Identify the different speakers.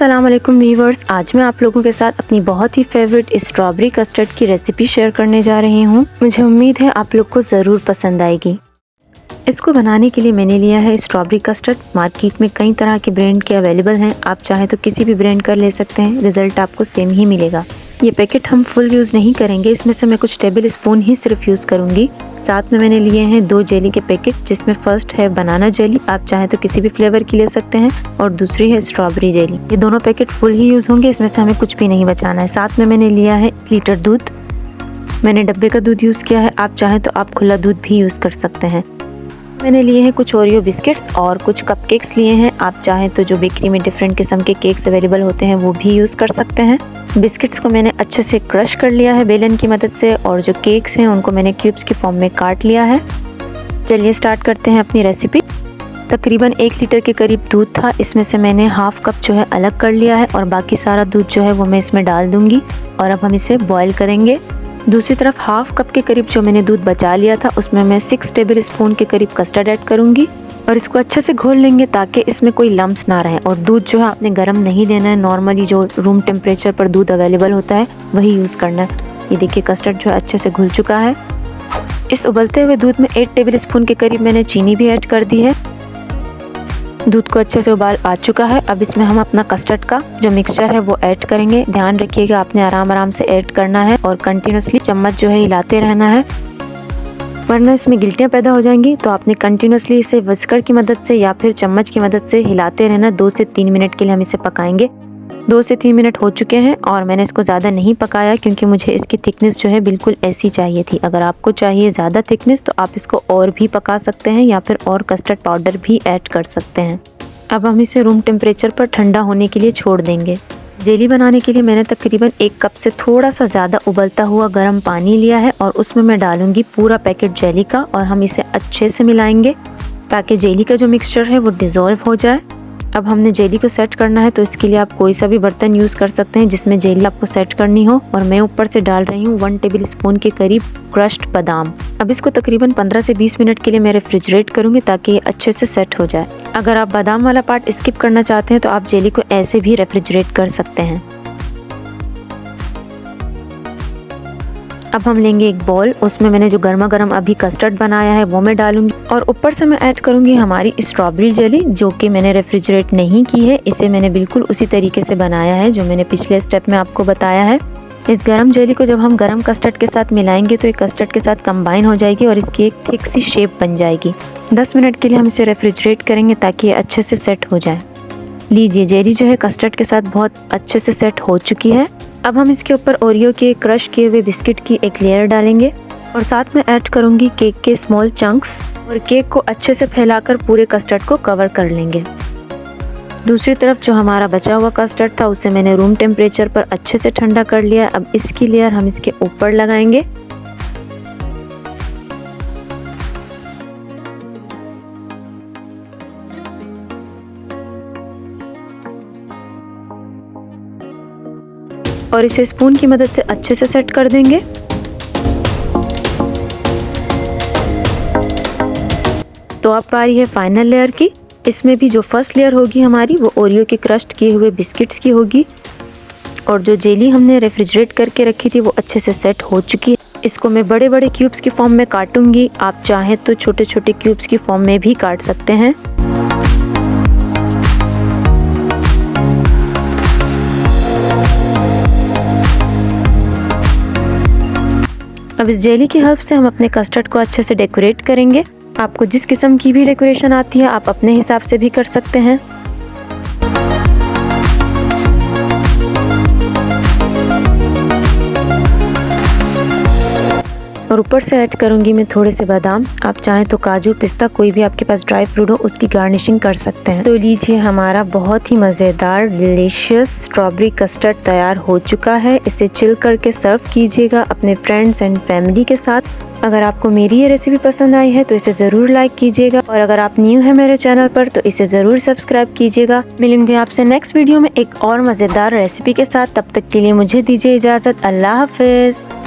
Speaker 1: अस्सलाम वालेकुम व्यूअर्स, आज मैं आप लोगों के साथ अपनी बहुत ही फेवरेट स्ट्रॉबेरी कस्टर्ड की रेसिपी शेयर करने जा रही हूँ। मुझे उम्मीद है आप लोग को ज़रूर पसंद आएगी। इसको बनाने के लिए मैंने लिया है स्ट्रॉबेरी कस्टर्ड। मार्केट में कई तरह के ब्रांड के अवेलेबल हैं, आप चाहें तो किसी भी ब्रांड का ले सकते हैं, रिज़ल्ट आपको सेम ही मिलेगा। ये पैकेट हम फुल यूज़ नहीं करेंगे, इसमें से मैं कुछ टेबल स्पून ही सिर्फ यूज़ करूँगी। साथ में मैंने लिए हैं 2 जेली के पैकेट, जिसमें फर्स्ट है बनाना जेली, आप चाहें तो किसी भी फ्लेवर की ले सकते हैं, और दूसरी है स्ट्रॉबेरी जेली। ये दोनों पैकेट फुल ही यूज़ होंगे, इसमें से हमें कुछ भी नहीं बचाना है। साथ में मैंने लिया है 1 लीटर दूध, मैंने डब्बे का दूध यूज़ किया है, आप चाहें तो आप खुला दूध भी यूज़ कर सकते हैं। मैंने लिए हैं कुछ ओरियो बिस्किट्स और कुछ कपकेक्स लिए हैं, आप चाहें तो जो बेकरी में डिफरेंट किस्म के केक्स अवेलेबल होते हैं वो भी यूज़ कर सकते हैं। बिस्किट्स को मैंने अच्छे से क्रश कर लिया है बेलन की मदद से, और जो केक्स हैं उनको मैंने क्यूब्स की फॉर्म में काट लिया है। चलिए स्टार्ट करते हैं अपनी रेसिपी। तकरीबन 1 लीटर के करीब दूध था, इसमें से मैंने हाफ कप जो है अलग कर लिया है, और बाकी सारा दूध जो है वो मैं इसमें डाल दूँगी, और अब हम इसे बॉयल करेंगे। दूसरी तरफ हाफ कप के करीब जो मैंने दूध बचा लिया था, उसमें मैं 6 टेबल स्पून के करीब कस्टर्ड ऐड करूंगी, और इसको अच्छे से घोल लेंगे ताकि इसमें कोई लम्स ना रहे। और दूध जो है आपने गर्म नहीं लेना है, नॉर्मली जो रूम टेम्परेचर पर दूध अवेलेबल होता है वही यूज़ करना है। ये देखिए कस्टर्ड जो है अच्छे से घुल चुका है। इस उबलते हुए दूध में 8 टेबल स्पून के करीब मैंने चीनी भी ऐड कर दी है। दूध को अच्छे से उबाल आ चुका है। अब इसमें हम अपना कस्टर्ड का जो मिक्सचर है वो ऐड करेंगे। ध्यान रखिएगा आपने आराम से ऐड करना है, और कंटिन्यूसली चम्मच जो है हिलाते रहना है, वरना इसमें गिल्टियाँ पैदा हो जाएंगी। तो आपने कंटिन्यूसली इसे विस्कर की मदद से या फिर चम्मच की मदद से हिलाते रहना। 2 से 3 मिनट के लिए हम इसे पकाएंगे। 2 से 3 मिनट हो चुके हैं, और मैंने इसको ज़्यादा नहीं पकाया क्योंकि मुझे इसकी थिकनेस जो है बिल्कुल ऐसी चाहिए थी। अगर आपको चाहिए ज़्यादा थिकनेस तो आप इसको और भी पका सकते हैं, या फिर और कस्टर्ड पाउडर भी ऐड कर सकते हैं। अब हम इसे रूम टेम्परेचर पर ठंडा होने के लिए छोड़ देंगे। जेली बनाने के लिए मैंने तकरीबन 1 कप से थोड़ा सा ज़्यादा उबलता हुआ गर्म पानी लिया है, और उसमें मैं डालूंगी पूरा पैकेट जेली का, और हम इसे अच्छे से मिलाएंगे ताकि जेली का जो मिक्सचर है वो डिज़ोल्व हो जाए। अब हमने जेली को सेट करना है, तो इसके लिए आप कोई सा भी बर्तन यूज़ कर सकते हैं जिसमें जेली आपको सेट करनी हो। और मैं ऊपर से डाल रही हूँ 1 टेबल स्पून के करीब क्रश्ड बादाम। अब इसको तकरीबन 15 से 20 मिनट के लिए मैं रेफ्रिजरेट करूँगी ताकि ये अच्छे से सेट हो जाए। अगर आप बादाम वाला पार्ट स्किप करना चाहते हैं तो आप जेली को ऐसे भी रेफ्रिजरेट कर सकते हैं। अब हम लेंगे एक बॉल, उसमें मैंने जो गर्मा गर्म अभी कस्टर्ड बनाया है वो मैं डालूंगी, और ऊपर से मैं ऐड करूंगी हमारी स्ट्रॉबेरी जेली, जो कि मैंने रेफ्रिजरेट नहीं की है। इसे मैंने बिल्कुल उसी तरीके से बनाया है जो मैंने पिछले स्टेप में आपको बताया है। इस गरम जेली को जब हम गरम कस्टर्ड के साथ मिलाएंगे तो ये कस्टर्ड के साथ कंबाइन हो जाएगी और इसकी एक थिक सी शेप बन जाएगी। 10 मिनट के लिए हम इसे रेफ्रिजरेट करेंगे ताकि ये अच्छे से सेट हो जाए। लीजिए जेली जो है कस्टर्ड के साथ बहुत अच्छे से सेट हो चुकी है। अब हम इसके ऊपर ओरियो के क्रश किए हुए बिस्किट की एक लेयर डालेंगे, और साथ में ऐड करूंगी केक के स्मॉल चंक्स, और केक को अच्छे से फैलाकर पूरे कस्टर्ड को कवर कर लेंगे। दूसरी तरफ जो हमारा बचा हुआ कस्टर्ड था उसे मैंने रूम टेम्परेचर पर अच्छे से ठंडा कर लिया। अब इसकी लेयर हम इसके ऊपर लगाएंगे। और इसे स्पून की मदद से अच्छे से सेट कर देंगे। तो अब बारी है फाइनल लेयर की। इसमें भी जो फर्स्ट लेयर होगी हमारी वो ओरियो के क्रश्ड किए हुए बिस्किट्स की होगी, और जो जेली हमने रेफ्रिजरेट करके रखी थी वो अच्छे से सेट हो चुकी है। इसको मैं बड़े बड़े क्यूब्स की फॉर्म में काटूंगी, आप चाहें तो छोटे छोटे क्यूब्स की फॉर्म में भी काट सकते हैं। अब इस जेली की हेल्प से हम अपने कस्टर्ड को अच्छे से डेकोरेट करेंगे। आपको जिस किस्म की भी डेकोरेशन आती है आप अपने हिसाब से भी कर सकते हैं। और ऊपर से ऐड करूंगी मैं थोड़े से बादाम, आप चाहें तो काजू पिस्ता कोई भी आपके पास ड्राई फ्रूट हो उसकी गार्निशिंग कर सकते हैं। तो लीजिए हमारा बहुत ही मज़ेदार डिलीशियस स्ट्रॉबेरी कस्टर्ड तैयार हो चुका है। इसे चिल करके सर्व कीजिएगा अपने फ्रेंड्स एंड फैमिली के साथ। अगर आपको मेरी ये रेसिपी पसंद आई है तो इसे ज़रूर लाइक कीजिएगा, और अगर आप न्यू है मेरे चैनल पर तो इसे ज़रूर सब्सक्राइब कीजिएगा। मिलेंगे आपसे नेक्स्ट वीडियो में एक और मज़ेदार रेसिपी के साथ। तब तक के लिए मुझे दीजिए इजाज़त। अल्लाह हाफिज़।